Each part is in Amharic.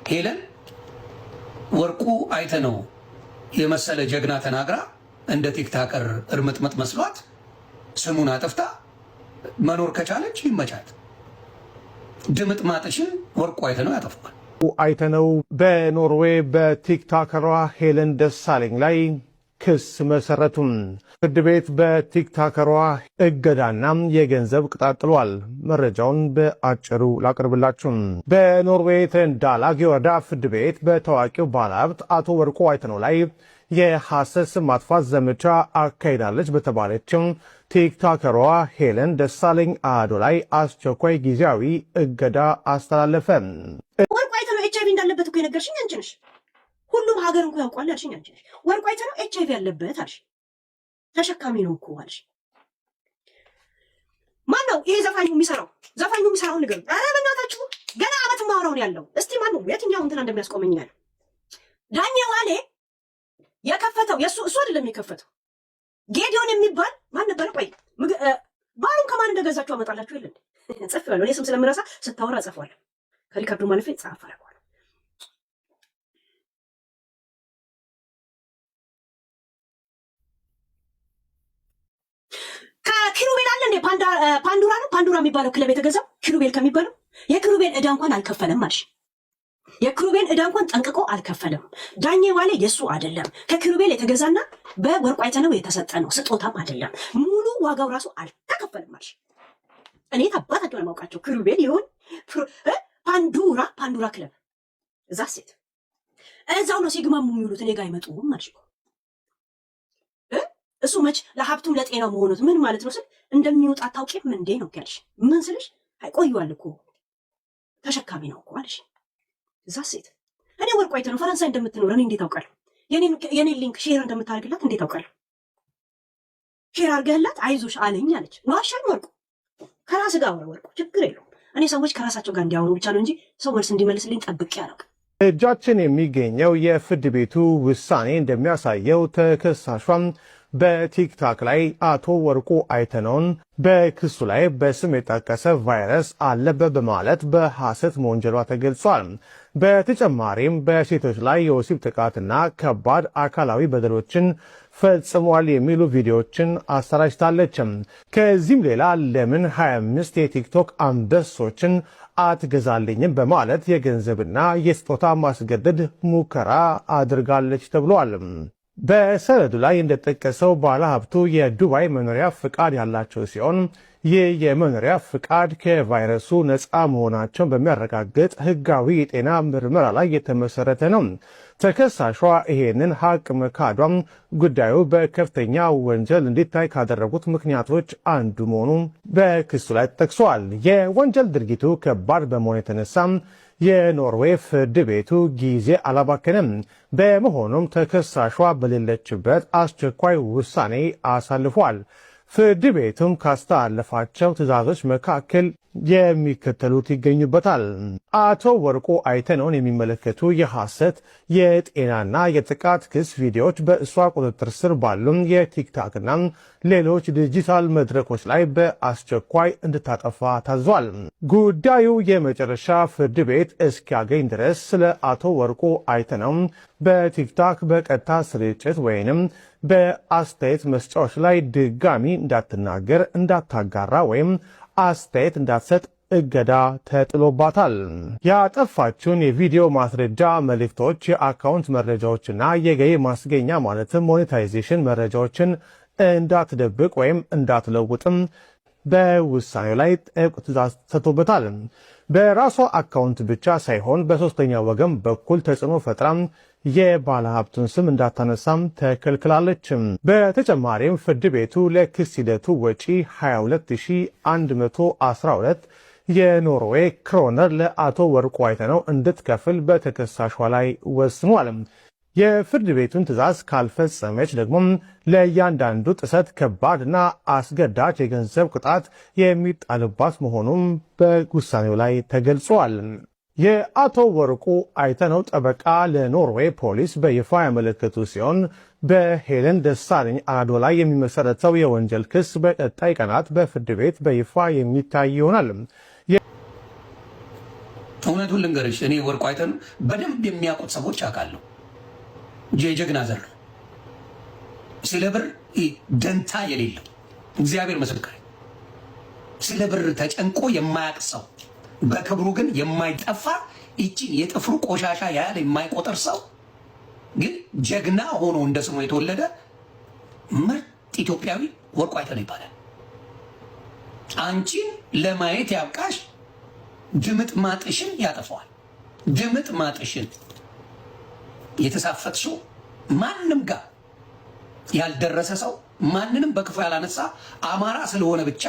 ሄለን ወርቁ አይተነው የመሰለ ጀግና ተናግራ እንደ ቲክታከር እርምጥምጥ መስሏት ስሙን አጥፍታ መኖር ከቻለች ይመቻት። ድምጥማጥሽን ወርቁ አይተነው ያጠፋል። አይተነው በኖርዌይ በቲክታከሯ ሄለን ደሳለኝ ላይ ክስ መሰረቱም። ፍርድ ቤት በቲክታከሯ እገዳና የገንዘብ ቅጣት ጥሏል። መረጃውን በአጭሩ ላቅርብላችሁ። በኖርዌይ ተንዳላግ ወረዳ ፍርድ ቤት በታዋቂው ባለሀብት አቶ ወርቁ አይተነው ላይ የሐሰት ስም ማጥፋት ዘመቻ አካሂዳለች በተባለችው ቲክታከሯ ሄለን ደሳለኝ አዶ ላይ አስቸኳይ ጊዜያዊ እገዳ አስተላለፈ። ወርቁ አይተነው ኤችአይቪ እንዳለበት እኮ የነገርሽኝ አንቺ ነሽ። ሁሉም ሀገር እንኳን ያውቃል ያልሽኝ አንቺ ነሽ። ወርቁ አይተነው ኤችአይቪ ያለበት አልሽ፣ ተሸካሚ ነው እኮ አልሽ። ማን ነው ይሄ ዘፋኙ የሚሰራው? ዘፋኙ የሚሰራውን ንገሩ። ኧረ በእናታችሁ ገና አመት ማውራውን ያለው እስቲ ማን ነው የትኛው እንትና እንደሚያስቆመኝ ያለው? ዳኛ ዋሌ የከፈተው እሱ አይደለም የከፈተው፣ ጌዲዮን የሚባል ማን ነበር? ቆይ ባሉን ከማን እንደገዛችሁ አመጣላችሁ የለ ጽፌዋለሁ። እኔ ስም ስለምረሳ ስታወራ ጽፏለሁ። ከሪካርዱ ማለፌ ጻፍ አደረገዋለሁ። ከኪሩቤል አለ እንዴ ፓንዱራ ነው ፓንዱራ የሚባለው ክለብ የተገዛው ኪሩቤል ከሚባለው የኪሩቤል ዕዳ እንኳን አልከፈለም አልሽ። የኪሩቤል ዕዳ እንኳን ጠንቅቆ አልከፈለም። ዳኜ ዋሌ የሱ አይደለም፣ ከኪሩቤል የተገዛና በወርቁ አይተነው የተሰጠ ነው፣ ስጦታም አይደለም። ሙሉ ዋጋው ራሱ አልተከፈለም አልሽ። እኔ ታባታቸው ለማውቃቸው ኪሩቤል ይሁን ፓንዱራ ክለብ እዛ ሴት እዛው ነው ሲግማሙ የሚውሉት፣ እኔ ጋር አይመጡም አልሽ። እሱ መች ለሀብቱም ለጤናው መሆኑት ምን ማለት ነው ስል እንደሚወጣ አታውቂም እንዴ ነው ያልሽ። ምን ስልሽ አይቆዩዋል እኮ ተሸካሚ ነው እኮ አልሽ። እዛ ሴት እኔ ወርቁ አይተነው ፈረንሳይ እንደምትኖር እኔ እንዴት አውቃለሁ? የኔ ሊንክ ሼር እንደምታደርግላት እንዴት አውቃለሁ? ሼር አድርገህላት አይዞሽ አለኝ አለች። ዋሻኝ ወርቁ ከራስ ጋር አውራ ወርቁ ችግር የለውም። እኔ ሰዎች ከራሳቸው ጋር እንዲያወሩ ብቻ ነው እንጂ ሰው መልስ እንዲመልስልኝ ጠብቄ አላውቅም። እጃችን የሚገኘው የፍርድ ቤቱ ውሳኔ እንደሚያሳየው ተከሳሿም በቲክታክ ላይ አቶ ወርቁ አይተነውን በክሱ ላይ በስም የጠቀሰ ቫይረስ አለበት በማለት በሐሰት መወንጀሏ ተገልጿል። በተጨማሪም በሴቶች ላይ የወሲብ ጥቃትና ከባድ አካላዊ በደሎችን ፈጽሟል የሚሉ ቪዲዮዎችን አሰራጭታለች። ከዚህም ሌላ ለምን 25 የቲክቶክ አንበሶችን አትገዛልኝም በማለት የገንዘብና የስጦታ ማስገደድ ሙከራ አድርጋለች ተብሏል። በሰነዱ ላይ እንደተጠቀሰው ባለሀብቱ የዱባይ መኖሪያ ፍቃድ ያላቸው ሲሆን ይህ የመኖሪያ ፍቃድ ከቫይረሱ ነፃ መሆናቸውን በሚያረጋግጥ ሕጋዊ የጤና ምርመራ ላይ የተመሰረተ ነው። ተከሳሿ ይሄንን ሀቅ መካዷም ጉዳዩ በከፍተኛ ወንጀል እንዲታይ ካደረጉት ምክንያቶች አንዱ መሆኑ በክሱ ላይ ተጠቅሷል። የወንጀል ድርጊቱ ከባድ በመሆኑ የተነሳም የኖርዌይ ፍርድ ቤቱ ጊዜ አላባከነም። በመሆኑም ተከሳሿ በሌለችበት አስቸኳይ ውሳኔ አሳልፏል። ፍርድ ቤቱም ካስተላለፋቸው ትዕዛዞች መካከል የሚከተሉት ይገኙበታል። አቶ ወርቁ አይተነውን የሚመለከቱ የሐሰት የጤናና የጥቃት ክስ ቪዲዮዎች በእሷ ቁጥጥር ስር ባሉ የቲክታክና ሌሎች ዲጂታል መድረኮች ላይ በአስቸኳይ እንድታጠፋ ታዟል። ጉዳዩ የመጨረሻ ፍርድ ቤት እስኪያገኝ ድረስ ስለ አቶ ወርቁ አይተነው በቲክታክ በቀጥታ ስርጭት ወይንም በአስተያየት መስጫዎች ላይ ድጋሚ እንዳትናገር፣ እንዳታጋራ ወይም አስተያየት እንዳትሰጥ እገዳ ተጥሎባታል። ያጠፋችውን የቪዲዮ ማስረጃ መልእክቶች፣ የአካውንት መረጃዎችና የገቢ ማስገኛ ማለትም ሞኔታይዜሽን መረጃዎችን እንዳትደብቅ ወይም እንዳትለውጥም በውሳኔው ላይ ጥብቅ ትዕዛዝ ሰጥቶበታል። በራሷ አካውንት ብቻ ሳይሆን በሶስተኛ ወገን በኩል ተጽዕኖ ፈጥራም የባለ ሀብቱን ስም እንዳታነሳም ተከልክላለች። በተጨማሪም ፍርድ ቤቱ ለክስ ሂደቱ ወጪ 22112 የኖርዌይ ክሮነር ለአቶ ወርቁ አይተነው እንድትከፍል በተከሳሿ ላይ ወስኗል። የፍርድ ቤቱን ትዕዛዝ ካልፈጸመች ደግሞ ለእያንዳንዱ ጥሰት ከባድና አስገዳጅ የገንዘብ ቅጣት የሚጣልባት መሆኑም በውሳኔው ላይ ተገልጿል። የአቶ ወርቁ አይተነው ጠበቃ ለኖርዌይ ፖሊስ በይፋ ያመለከቱ ሲሆን በሄለን ደሳለኝ አዶ ላይ የሚመሰረተው የወንጀል ክስ በቀጣይ ቀናት በፍርድ ቤት በይፋ የሚታይ ይሆናል። እውነቱን ልንገርሽ፣ እኔ ወርቁ አይተን በደንብ የሚያውቁት ሰዎች አውቃለሁ። የጀግና ዘር ነው። ስለ ብር ደንታ የሌለው እግዚአብሔር ምስክር፣ ስለ ብር ተጨንቆ የማያውቅ ሰው፣ በክብሩ ግን የማይጠፋ ይቺን የጥፍሩ ቆሻሻ ያህል የማይቆጥር ሰው ግን ጀግና ሆኖ እንደ ስሙ የተወለደ ምርጥ ኢትዮጵያዊ ወርቁ አይተነው ይባላል። አንቺን ለማየት ያብቃሽ። ድምጥ ማጥሽን ያጠፋዋል። ድምጥ ማጥሽን የተሳፈጥሽው ማንም ጋር ያልደረሰ ሰው ማንንም በክፉ ያላነሳ አማራ ስለሆነ ብቻ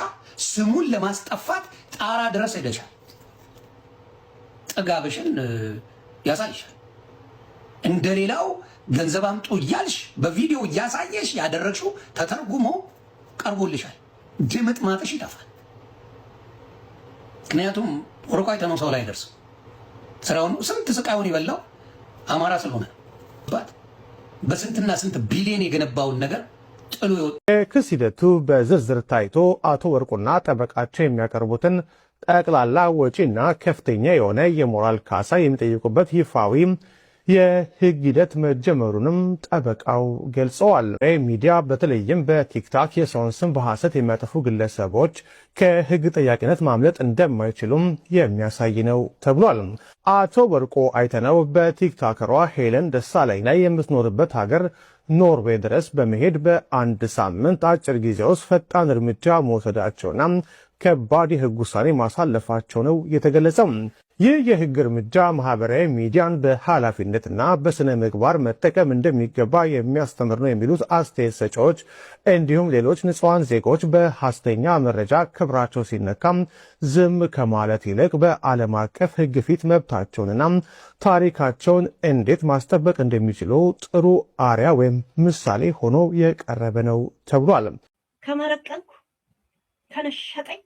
ስሙን ለማስጠፋት ጣራ ድረስ ሄደሻል። ጥጋብሽን ያሳይሻል። እንደሌላው ገንዘብ አምጡ እያልሽ በቪዲዮ እያሳየሽ ያደረግሽው ተተርጉሞ ቀርቦልሻል። ድምጥ ማጥሽ ይጠፋል። ምክንያቱም ወርቁ አይተነው ሰው ላይ አይደርስም። ስራውን ስንት ስቃዩን የበላው አማራ ስለሆነ በስንትና ስንት ቢሊዮን የገነባውን ነገር ጥሎ ይወጣ። የክስ ሂደቱ በዝርዝር ታይቶ አቶ ወርቁና ጠበቃቸው የሚያቀርቡትን ጠቅላላ ወጪና ከፍተኛ የሆነ የሞራል ካሳ የሚጠይቁበት ይፋዊ የህግ ሂደት መጀመሩንም ጠበቃው ገልጸዋል። ሚዲያ በተለይም በቲክታክ የሰውን ስም በሐሰት የሚያጠፉ ግለሰቦች ከህግ ጠያቂነት ማምለጥ እንደማይችሉም የሚያሳይ ነው ተብሏል። አቶ ወርቁ አይተነው በቲክታከሯ ሄለን ደሳለኝ ላይ የምትኖርበት ሀገር ኖርዌይ ድረስ በመሄድ በአንድ ሳምንት አጭር ጊዜ ውስጥ ፈጣን እርምጃ መውሰዳቸውና ከባድ የህግ ውሳኔ ማሳለፋቸው ነው የተገለጸው። ይህ የህግ እርምጃ ማህበራዊ ሚዲያን በኃላፊነትና በስነ ምግባር መጠቀም እንደሚገባ የሚያስተምር ነው የሚሉት አስተያየት ሰጪዎች፣ እንዲሁም ሌሎች ንጹሐን ዜጎች በሐሰተኛ መረጃ ክብራቸው ሲነካም ዝም ከማለት ይልቅ በዓለም አቀፍ ህግ ፊት መብታቸውንና ታሪካቸውን እንዴት ማስጠበቅ እንደሚችሉ ጥሩ አርያ ወይም ምሳሌ ሆኖ የቀረበ ነው ተብሏል። ከመረቀንኩ ከነሸጠኝ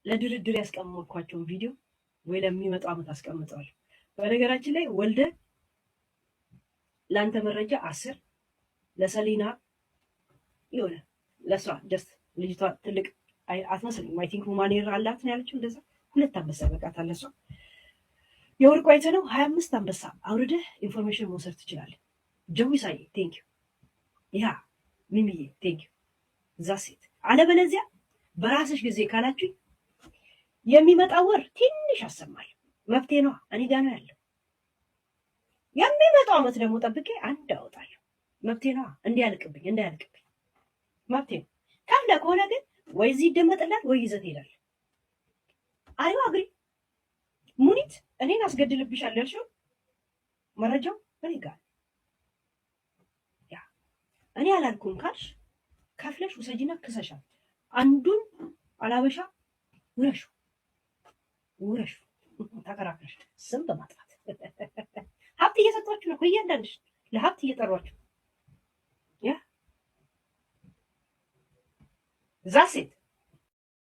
ለድርድር ያስቀመጥኳቸውን ቪዲዮ ወይ ለሚመጣው ዓመት አስቀምጠዋል። በነገራችን ላይ ወልደ ለአንተ መረጃ 10 ለሰሊና ይሆነ ለሷ ጀስት ልጅቷ ትልቅ አትመስልም። አይ ቲንክ ሁማኔር አላት ነው ያለችው። እንደዛ 2 አንበሳ በቃት አለሷ። የወርቁ አይተነው 25 አንበሳ አውርደህ ኢንፎርሜሽን መውሰድ ትችላለህ። ጀዊሳዬ ቴንክ ዩ ያ ሚሚዬ ቴንክ ዩ ዛሴት። አለበለዚያ በራስሽ ጊዜ ካላችሁ የሚመጣው ወር ትንሽ አሰማል መብቴ ነው። እኔ ጋር ነው ያለው። የሚመጣው ዓመት ደግሞ ጠብቄ አንድ አወጣለሁ። መብቴ ነው። እንዳያልቅብኝ መብቴ ነው። ካለ ከሆነ ግን ወይ እዚህ ይደመጥላል ወይ ይዘት ይላል። አሪው አግሪ ሙኒት እኔን አስገድልብሻለሁ ያልሽው መረጃው እኔ ጋር ያ እኔ አላልኩም ካልሽ ከፍለሽ ውሰጂና ክሰሻል። አንዱን አላበሻ ውረሹ ተከራክረሽ ስም በማጥፋት ሀብት እየሰጧችሁ ነው። እያንዳንድሽ ለሀብት እየጠሯችሁ ያ ዛሴት